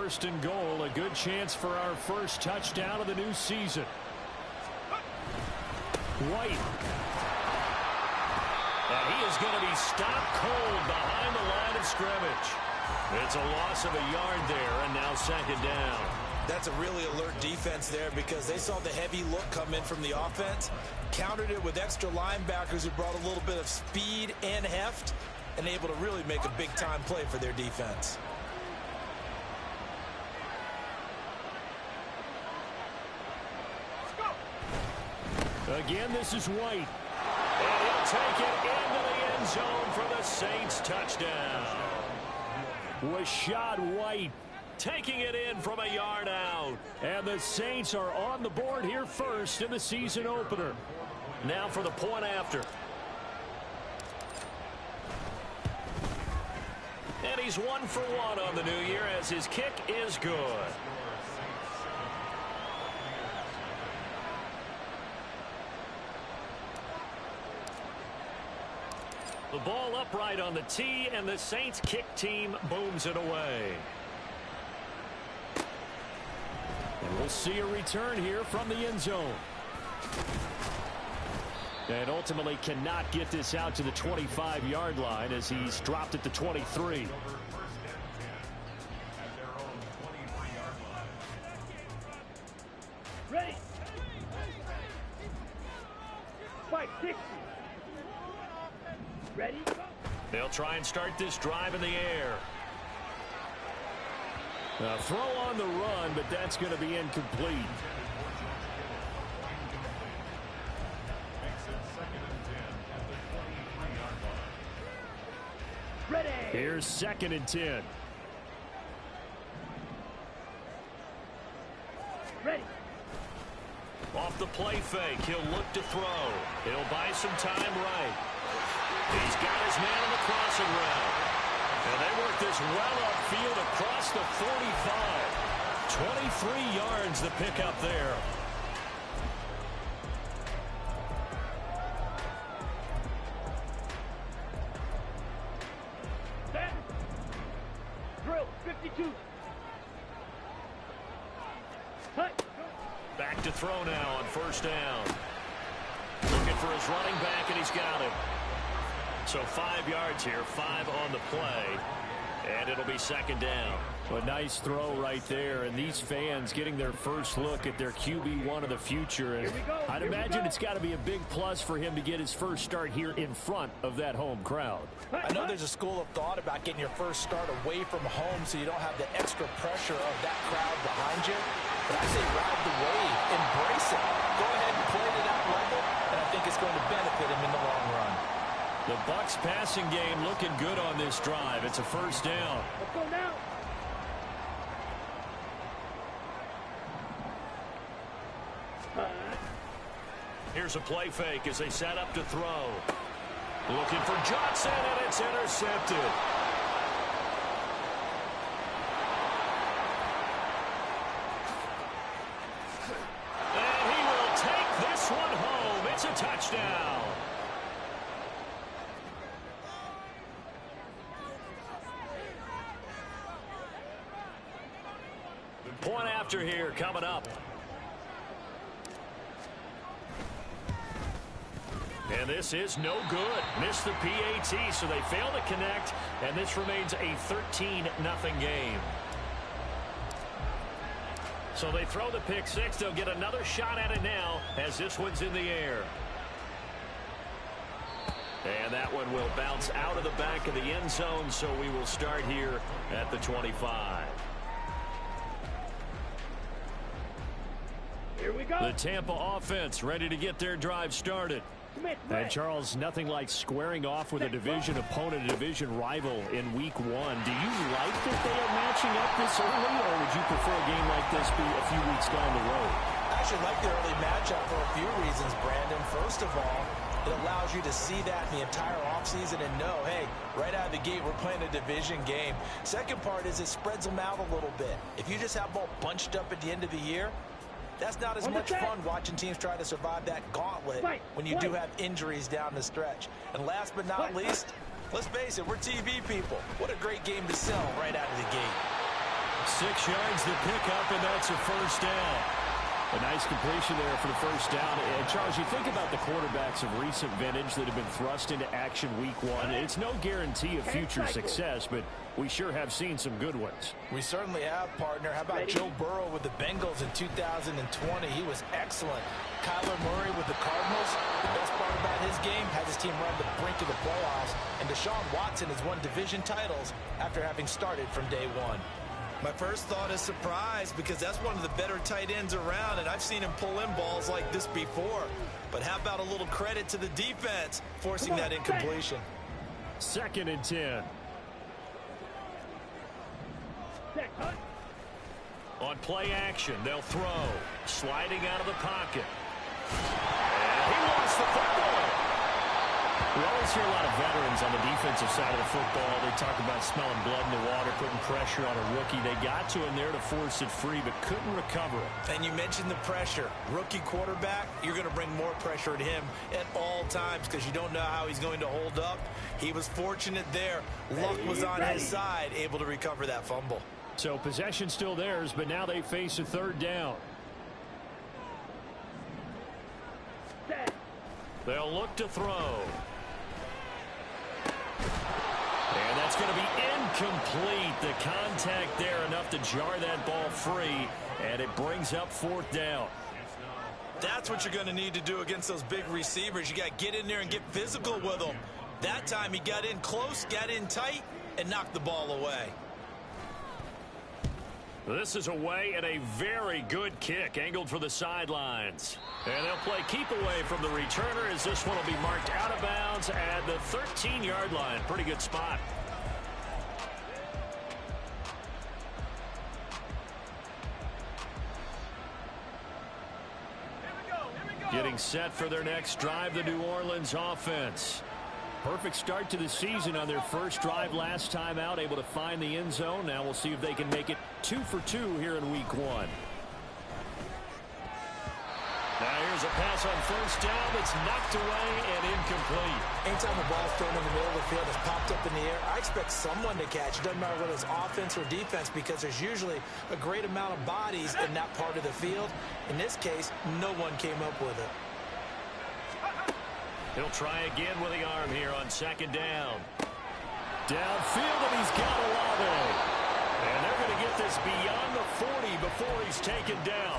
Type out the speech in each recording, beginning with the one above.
first and goal. A good chance for our first touchdown of the new season. White. And he is going to be stopped cold behind the line of scrimmage. It's a loss of a yard there, and now second down. That's a really alert defense there because they saw the heavy look come in from the offense, countered it with extra linebackers who brought a little bit of speed and heft, and able to really make a big-time play for their defense. Again, this is White. And he'll take it into the end zone for the Saints touchdown. Rashad White taking it in from a yard out. And the Saints are on the board here first in the season opener. Now for the point after. And he's 1 for 1 on the new year as his kick is good. The ball upright on the tee, and the Saints kick team booms it away. And we'll see a return here from the end zone. And ultimately cannot get this out to the 25-yard line as he's dropped at the 23. Ready. 560. Ready? They'll try and start this drive in the air. A throw on the run, but that's going to be incomplete. Ready. Here's 2nd and 10. Ready. Off the play fake, he'll look to throw. He'll buy some time right. He's got his man on the crossing route. And they work this well upfield across the 45. 23 yards to pick up there. Set. Drill. 52. Cut. Back to throw now on first down. Looking for his running back, and he's got it. So 5 yards here, 5 on the play, and it'll be second down. A nice throw right there, and these fans getting their first look at their QB1 of the future. And I'd imagine it's got to be a big plus for him to get his first start here in front of that home crowd. I know there's a school of thought about getting your first start away from home so you don't have the extra pressure of that crowd behind you. But I say ride the wave, embrace it. Go ahead and play to that level, and I think it's going to benefit him in the long run. The Bucs passing game looking good on this drive. It's a first down. Let's go now. Here's a play fake as they set up to throw. Looking for Johnson, and it's intercepted. And he will take this one home. It's a touchdown. Point after here coming up. And this is no good. Missed the PAT, so they fail to connect, and this remains a 13-0 game. So they throw the pick six. They'll get another shot at it now as this one's in the air. And that one will bounce out of the back of the end zone, so we will start here at the 25. Here we go. The Tampa offense ready to get their drive started. And Charles, nothing like squaring off with a division opponent, a division rival in week 1. Do you like that they are matching up this early, or would you prefer a game like this be a few weeks down the road? I actually like the early matchup for a few reasons, Brandon. First of all, it allows you to see that in the entire offseason and know, hey, right out of the gate, we're playing a division game. Second part is it spreads them out a little bit. If you just have them all bunched up at the end of the year, that's not as much fun watching teams try to survive that gauntlet when you do have injuries down the stretch. And last but not least, let's face it, we're TV people. What a great game to sell right out of the gate. 6 yards to pick up, and that's a first down. A nice completion there for the first down. And, Charles, you think about the quarterbacks of recent vintage that have been thrust into action week 1. It's no guarantee of future success, but we sure have seen some good ones. We certainly have, partner. How about Joe Burrow with the Bengals in 2020? He was excellent. Kyler Murray with the Cardinals. The best part about his game, had his team right at the brink of the playoffs. And Deshaun Watson has won division titles after having started from day one. My first thought is surprise, because that's one of the better tight ends around, and I've seen him pull in balls like this before. But how about a little credit to the defense forcing that incompletion? 2nd and 10. On play action, they'll throw. Sliding out of the pocket. And he lost the football. We always hear a lot of veterans on the defensive side of the football. They talk about smelling blood in the water, putting pressure on a rookie. They got to him there to force it free, but couldn't recover it. And you mentioned the pressure. Rookie quarterback, you're going to bring more pressure at him at all times because you don't know how he's going to hold up. He was fortunate there. Luck was on his side, able to recover that fumble. So possession still theirs, but now they face a 3rd down. They'll look to throw. And that's going to be incomplete. The contact there enough to jar that ball free, and it brings up 4th down. That's what you're going to need to do against those big receivers. You got to get in there and get physical with them. That time he got in close, got in tight, and knocked the ball away. This is away and a very good kick, angled for the sidelines. And they'll play keep away from the returner as this one will be marked out of bounds at the 13-yard line. Pretty good spot. Getting set for their next drive, the New Orleans offense. Perfect start to the season on their first drive last time out, able to find the end zone. Now we'll see if they can make it 2 for 2 here in week 1. Now here's a pass on first down that's knocked away and incomplete. Anytime a ball's thrown in the middle of the field, it's popped up in the air, I expect someone to catch. It doesn't matter whether it's offense or defense, because there's usually a great amount of bodies in that part of the field. In this case, no one came up with it. He'll try again with the arm here on 2nd down. Downfield, and he's got Olave. And they're going to get this beyond the 40 before he's taken down.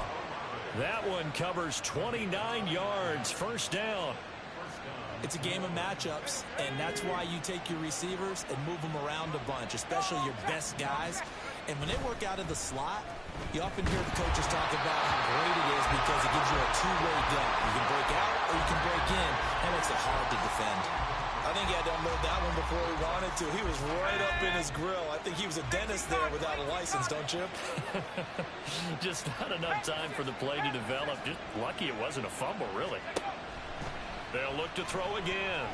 That one covers 29 yards. First down. It's a game of matchups, and that's why you take your receivers and move them around a bunch, especially your best guys. And when they work out of the slot, you often hear the coaches talk about how great it is because it gives you a two-way go. You can break out or you can break in. That makes it hard to defend. I think he had to unload that one before he wanted to. He was right up in his grill. I think he was a dentist there without a license, don't you? Just not enough time for the play to develop. Just lucky it wasn't a fumble, really. They'll look to throw again.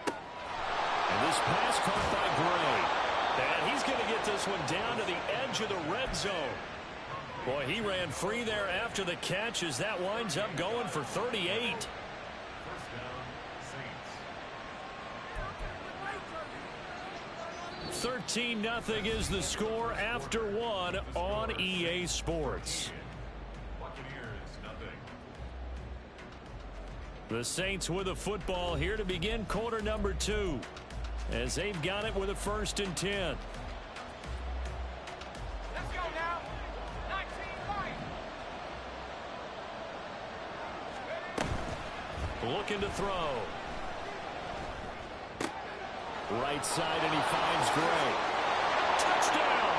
And this pass caught by Gray. And he's going to get this one down to the edge of the red zone. Boy, he ran free there after the catch as that winds up going for 38. 13-0 is the score after 1 on EA Sports. The Saints with the football here to begin quarter number 2 as they've got it with a 1st and 10. Let's go now. 19 Looking to throw. Right side, and he finds Gray. Touchdown!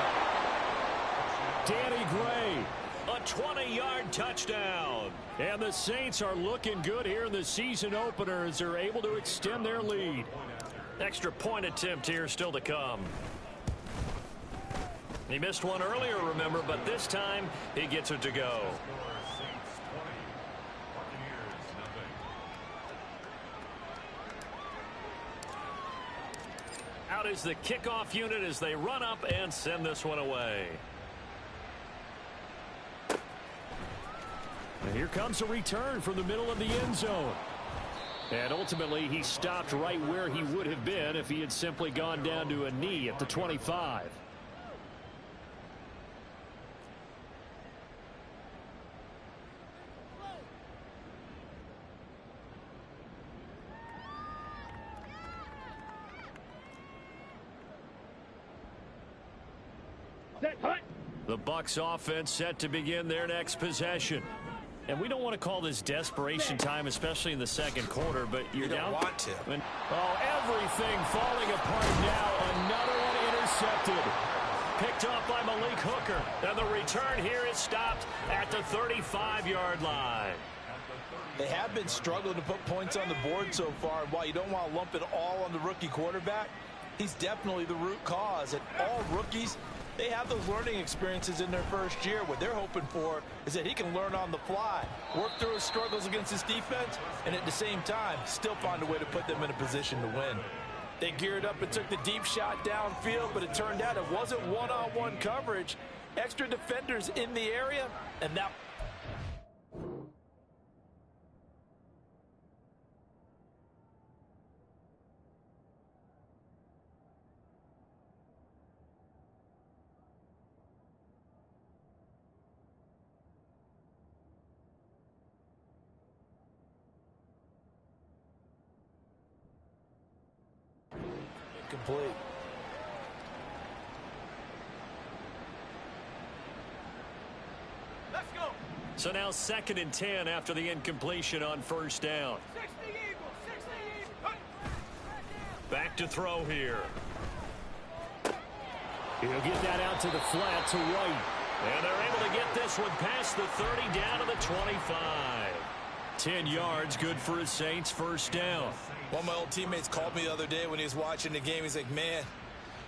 Danny Gray, a 20-yard touchdown. And the Saints are looking good here in the season opener as they're able to extend their lead. Extra point attempt here still to come. He missed one earlier, remember, but this time he gets it to go. Out is the kickoff unit as they run up and send this one away. And here comes a return from the middle of the end zone. And ultimately, he stopped right where he would have been if he had simply gone down to a knee at the 25. Set. Hut. The Bucs offense set to begin their next possession. And we don't want to call this desperation time, especially in the second quarter, but you're down. You don't want to. Everything falling apart now. Another one intercepted. Picked up by Malik Hooker. And the return here is stopped at the 35-yard line. They have been struggling to put points on the board so far, and while you don't want to lump it all on the rookie quarterback, he's definitely the root cause. And all rookies, they have those learning experiences in their first year. What they're hoping for is that he can learn on the fly, work through his struggles against his defense, and at the same time, still find a way to put them in a position to win. They geared up and took the deep shot downfield, but it turned out it wasn't one-on-one coverage. Extra defenders in the area, and that... complete. Let's go. So now 2nd and 10 after the incompletion on first down. 60 Eagles. 60 Eagles. Hut. Back to throw here. He'll get that out to the flat to White. And they're able to get this one past the 30 down to the 25. 10 yards, good for his Saints first down. One of my old teammates called me the other day when he was watching the game. He's like, man,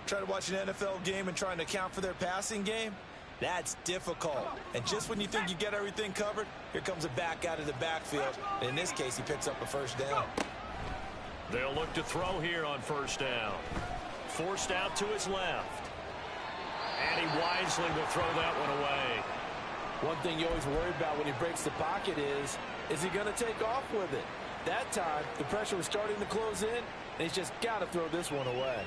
trying to watch an NFL game and trying to account for their passing game, that's difficult. And just when you think you get everything covered, here comes a back out of the backfield. And in this case, he picks up a first down. They'll look to throw here on first down. Forced out to his left. And he wisely will throw that one away. One thing you always worry about when he breaks the pocket is he going to take off with it? That time, the pressure was starting to close in, and he's just got to throw this one away.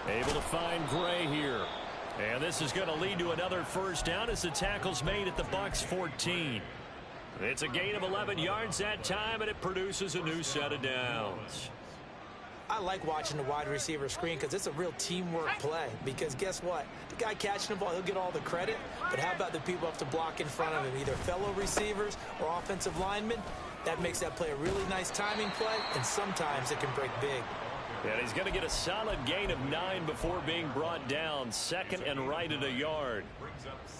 Able to find Gray here. And this is going to lead to another first down as the tackle's made at the Bucs 14. It's a gain of 11 yards that time, and it produces a new set of downs. I like watching the wide receiver screen because it's a real teamwork play. Because guess what? The guy catching the ball, he'll get all the credit. But how about the people who have to block in front of him, either fellow receivers or offensive linemen? That makes that play a really nice timing play, and sometimes it can break big. And he's going to get a solid gain of 9 before being brought down. 2nd and right at a yard.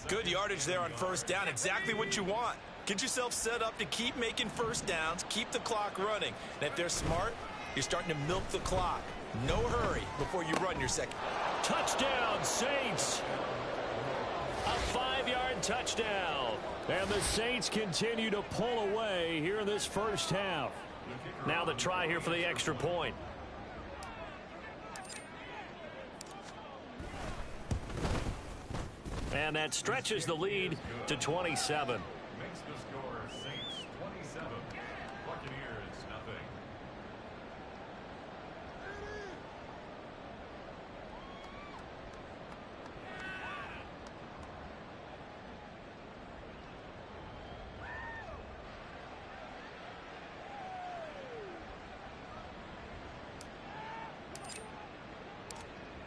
Good yardage there on first down. Exactly what you want. Get yourself set up to keep making first downs, keep the clock running. And if they're smart, you're starting to milk the clock. No hurry before you run your second. Touchdown, Saints. A 5-yard touchdown. And the Saints continue to pull away here in this first half. Now the try here for the extra point. And that stretches the lead to 27. Makes the score Saints 27, Buccaneers nothing.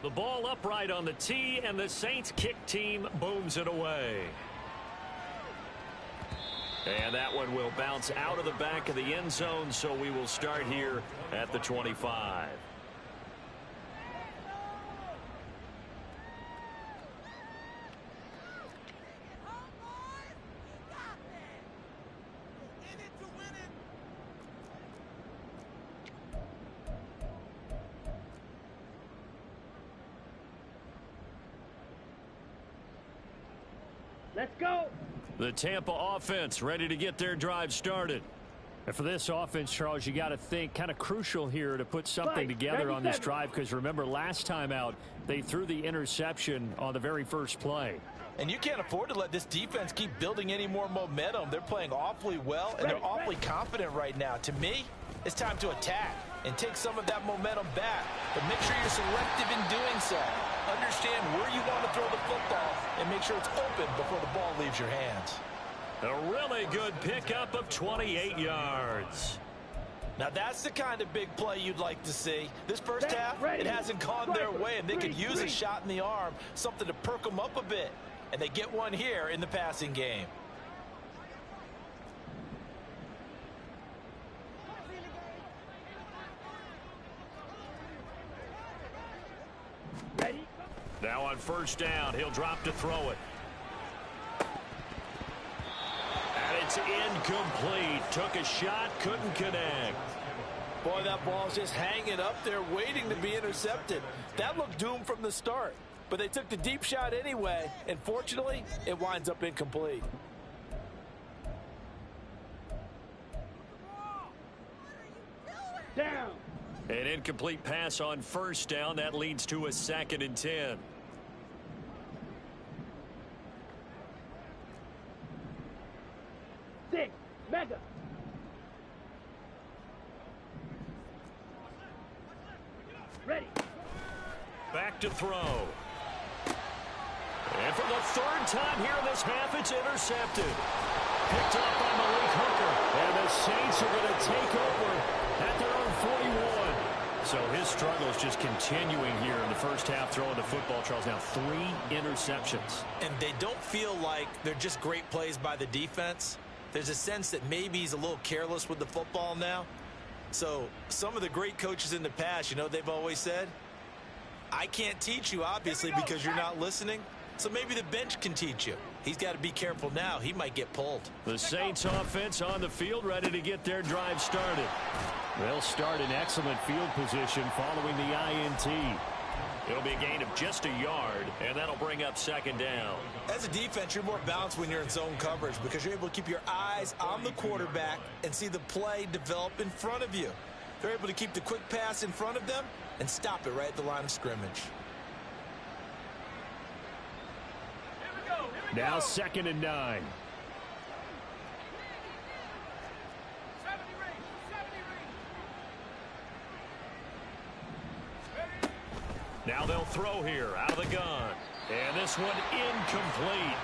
The ball upright on the tee, and the Saints kick team booms it away. And that one will bounce out of the back of the end zone, so we will start here at the 25. Let's go. The Tampa offense ready to get their drive started. And for this offense, Charles, you got to think kind of crucial here to put something together on this drive, because remember last time out they threw the interception on the very first play. And you can't afford to let this defense keep building any more momentum. They're playing awfully well, and they're awfully confident right now. To me, it's time to attack and take some of that momentum back. But make sure you're selective in doing so. Understand where you want to throw the football and make sure it's open before the ball leaves your hands. A really good pickup of 28 yards. Now that's the kind of big play you'd like to see. This first half, it hasn't gone their way, and they could use a shot in the arm, something to perk them up a bit. And they get one here in the passing game. Now on first down, he'll drop to throw it. And it's incomplete. Took a shot, couldn't connect. Boy, that ball's just hanging up there waiting to be intercepted. That looked doomed from the start. But they took the deep shot anyway, and fortunately, it winds up incomplete. Down. An incomplete pass on first down. That leads to a 2nd and 10. Six. Mega. Ready. Back to throw. And for the 3rd time here in this half, it's intercepted. Picked up by Malik Hooker. And the Saints are going to take over at their own 41. So his struggle is just continuing here in the first half throwing the football, Charles. Now 3 interceptions. And they don't feel like they're just great plays by the defense. There's a sense that maybe he's a little careless with the football now. So some of the great coaches in the past, you know, they've always said, I can't teach you, obviously, because you're not listening. So maybe the bench can teach you. He's got to be careful now. He might get pulled. The Saints offense on the field, ready to get their drive started. They'll start in excellent field position following the INT. It'll be a gain of just a yard, and that'll bring up 2nd down. As a defense, you're more balanced when you're in zone coverage because you're able to keep your eyes on the quarterback and see the play develop in front of you. They're able to keep the quick pass in front of them and stop it right at the line of scrimmage. Now 2nd and 9. Now they'll throw here out of the gun. And this one incomplete.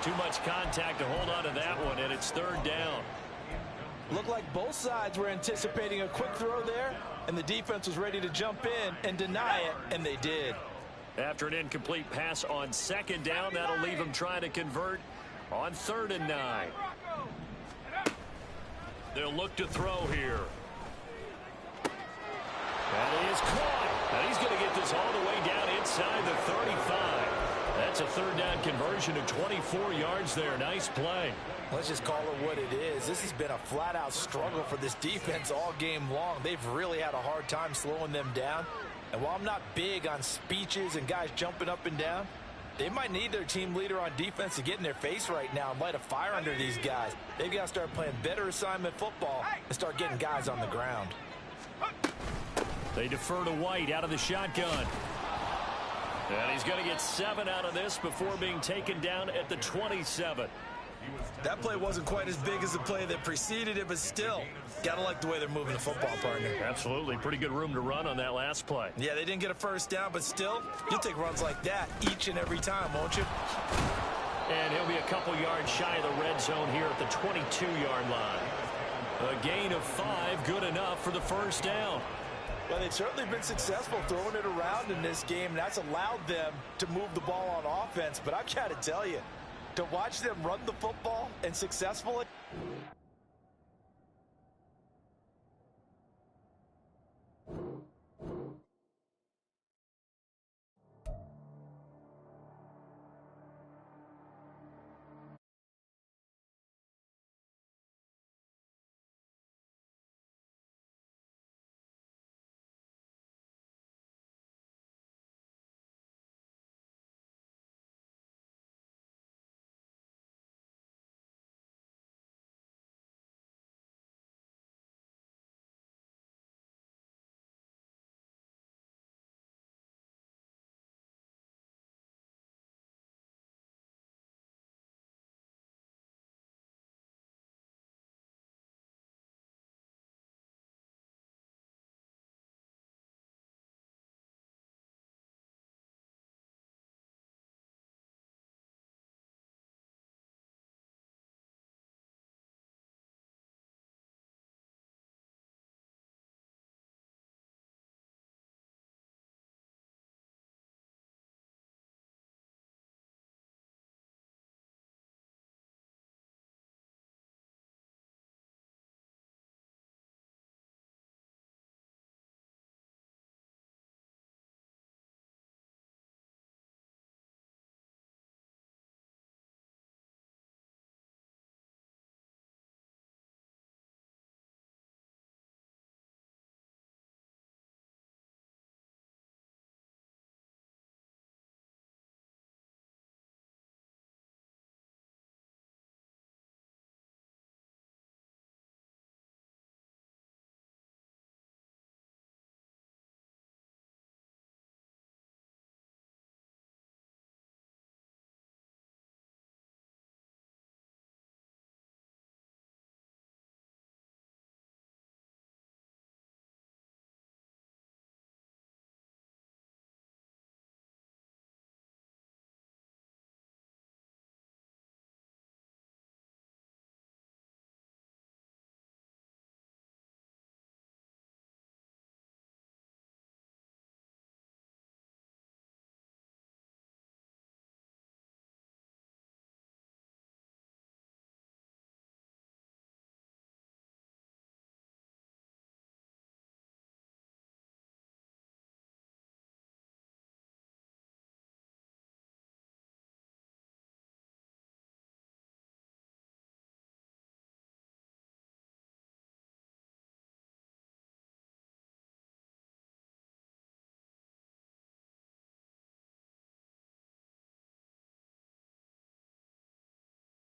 Too much contact to hold on to that one, and it's 3rd down. Looked like both sides were anticipating a quick throw there, and the defense was ready to jump in and deny it, and they did. After an incomplete pass on 2nd down, that'll leave them trying to convert on 3rd and 9. They'll look to throw here. And he is caught. And he's going to get this all the way down inside the 35. That's a 3rd down conversion of 24 yards there. Nice play. Let's just call it what it is. This has been a flat-out struggle for this defense all game long. They've really had a hard time slowing them down. And while I'm not big on speeches and guys jumping up and down, they might need their team leader on defense to get in their face right now and light a fire under these guys. They've got to start playing better assignment football and start getting guys on the ground. They defer to White out of the shotgun. And he's going to get 7 out of this before being taken down at the 27. That play wasn't quite as big as the play that preceded it, but still, gotta like the way they're moving the football, partner. Absolutely. Pretty good room to run on that last play. Yeah, they didn't get a 1st down, but still, you'll take runs like that each and every time, won't you? And he'll be a couple yards shy of the red zone here at the 22-yard line. A gain of 5, good enough for the 1st down. Well, they've certainly been successful throwing it around in this game, and that's allowed them to move the ball on offense. But I've got to tell you, to watch them run the football and successfully,